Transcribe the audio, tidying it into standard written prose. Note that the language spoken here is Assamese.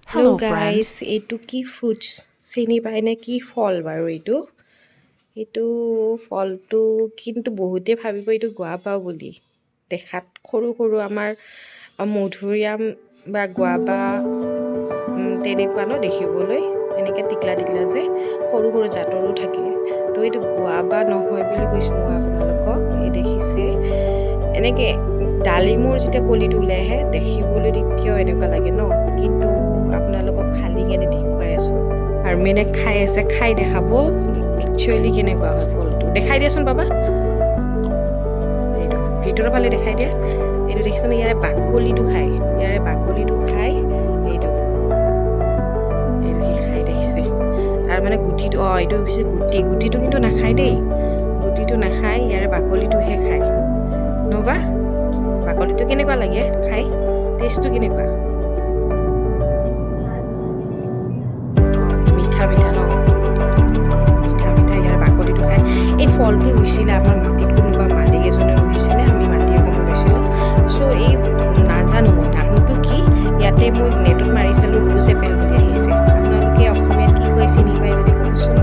Hello' Hello guys, friends. এইটো কি ফ্ৰুটছ চিনি পায়নে? কি ফল বাৰু এইটো? এইটো ফলটো কিন্তু বহুতে ভাবিব এইটো গুৱাবা বুলি। দেখাত সৰু সৰু আমাৰ মধুৰিআম বা গুৱাবা তেনেকুৱা ন দেখিবলৈ, এনেকৈ টিকলা টিকলা যে সৰু সৰু জাতৰো থাকে। তো এইটো গুৱাবা নহয় বুলি কৈছোঁ মই আপোনালোকক। এই দেখিছে এনেকৈ ডালিমৰ যেতিয়া কলিটো ওলাই আহে দেখিবলৈ তেতিয়াও এনেকুৱা লাগে ন, কিন্তু আপোনালোকক ফালি কেনে দেখুৱাই আছোঁ। আৰু মেনে খাই আছে, খাই দেখাব একচুৱেলি কেনেকুৱা হয় ফলটো। দেখাই দিয়াচোন বাবা, এইটো ভিতৰৰ ফালে দেখাই দিয়া। এইটো দেখিছেনে, ইয়াৰে বাকলিটো খায়, ইয়াৰে বাকলিটো খায়। এইটো এইটো সি খাই দেখিছে। তাৰ মানে গুটিটো, এইটো হৈছে গুটি, গুটিটো কিন্তু নাখায় দেই, গুটিটো নাখায়, ইয়াৰে বাকলিটোহে খায়। নবা বাকলিটো কেনেকুৱা লাগে খাই, টেষ্টটো কেনেকুৱা? মিঠা মিঠা ন, মিঠা মিঠা, ইয়াৰ বাকলিটো খাই। এই ফলটো ৰুইছিলে আমাৰ মাটিত, কোনোবা মালিক এজনে ৰুইছিলে, আমি মাটি এখনো লৈছিলোঁ। চ' এই নাজানো মই নামটো কি, ইয়াতে মই নেটত মাৰিছিলোঁ ৰ'জ এপেল বুলি আহিছে। আপোনালোকে অসমীয়াত কি কয় চিনি পাই যদি কওকচোন।